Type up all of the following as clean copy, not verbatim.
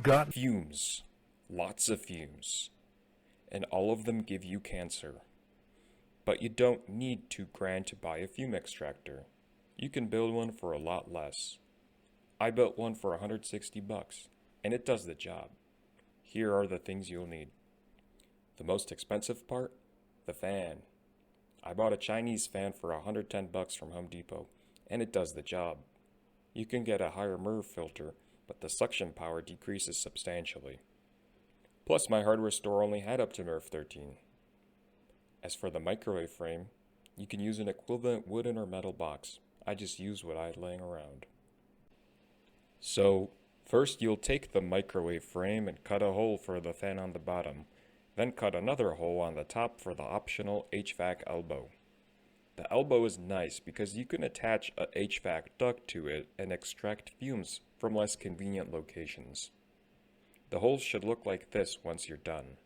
You've got fumes. Lots of fumes. And all of them give you cancer. But you don't need $2,000 to buy a fume extractor. You can build one for a lot less. I built one for $160, and it does the job. Here are the things you'll need. The most expensive part? The fan. I bought a Chinese fan for $110 from Home Depot, and it does the job. You can get a higher MERV filter, but the suction power decreases substantially. Plus, my hardware store only had up to MERV 13. As for the microwave frame, you can use an equivalent wooden or metal box. I just used what I had laying around. So, first you'll take the microwave frame and cut a hole for the fan on the bottom, then cut another hole on the top for the optional HVAC elbow. The elbow is nice because you can attach a HVAC duct to it and extract fumes from less convenient locations. The holes should look like this once you're done.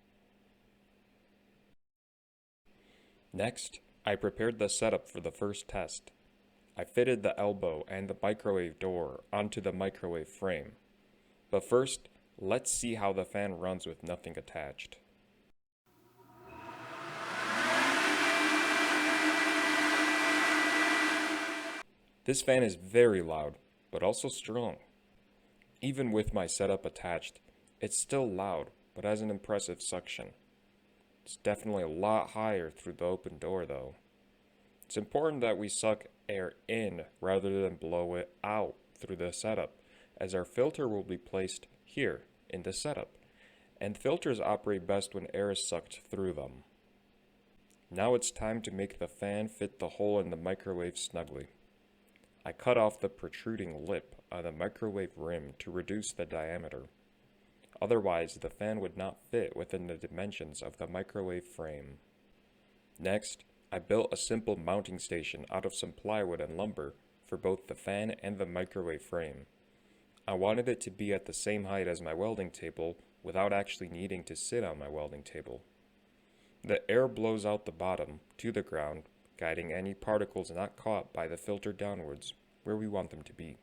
Next, I prepared the setup for the first test. I fitted the elbow and the microwave door onto the microwave frame. But first, let's see how the fan runs with nothing attached. This fan is very loud, but also strong. Even with my setup attached, it's still loud, but has an impressive suction. It's definitely a lot higher through the open door though. It's important that we suck air in rather than blow it out through the setup, as our filter will be placed here in the setup, and filters operate best when air is sucked through them. Now it's time to make the fan fit the hole in the microwave snugly. I cut off the protruding lip on the microwave rim to reduce the diameter. Otherwise, the fan would not fit within the dimensions of the microwave frame. Next, I built a simple mounting station out of some plywood and lumber for both the fan and the microwave frame. I wanted it to be at the same height as my welding table without actually needing to sit on my welding table. The air blows out the bottom to the ground, guiding any particles not caught by the filter downwards where we want them to be.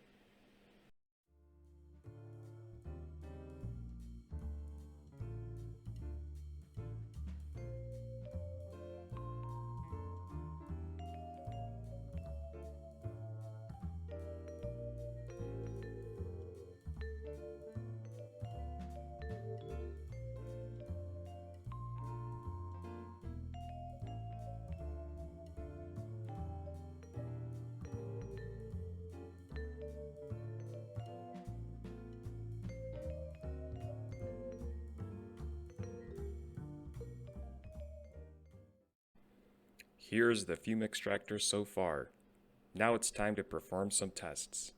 Here's the fume extractor so far. Now it's time to perform some tests.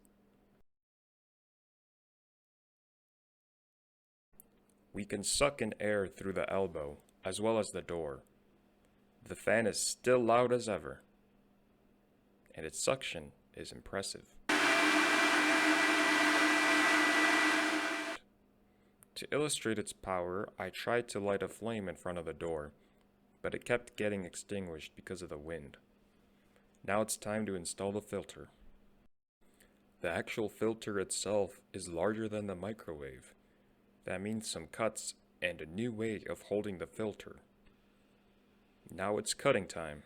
We can suck in air through the elbow as well as the door. The fan is still loud as ever, and its suction is impressive. To illustrate its power, I tried to light a flame in front of the door, but it kept getting extinguished because of the wind. Now it's time to install the filter. The actual filter itself is larger than the microwave. That means some cuts and a new way of holding the filter. Now it's cutting time.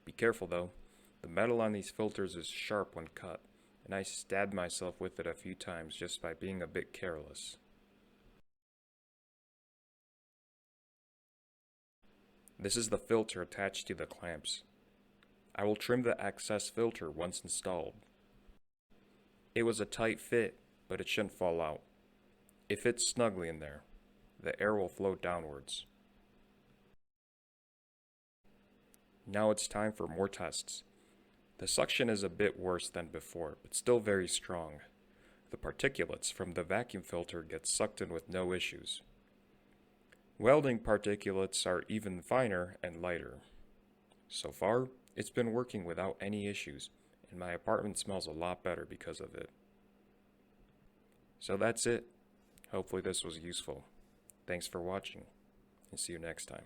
Be careful though, the metal on these filters is sharp when cut, and I stabbed myself with it a few times just by being a bit careless. This is the filter attached to the clamps. I will trim the excess filter once installed. It was a tight fit, but it shouldn't fall out. It fits snugly in there. The air will flow downwards. Now it's time for more tests. The suction is a bit worse than before, but still very strong. The particulates from the vacuum filter get sucked in with no issues. Welding particulates are even finer and lighter. So far, it's been working without any issues, and my apartment smells a lot better because of it. So that's it. Hopefully this was useful. Thanks for watching, and see you next time.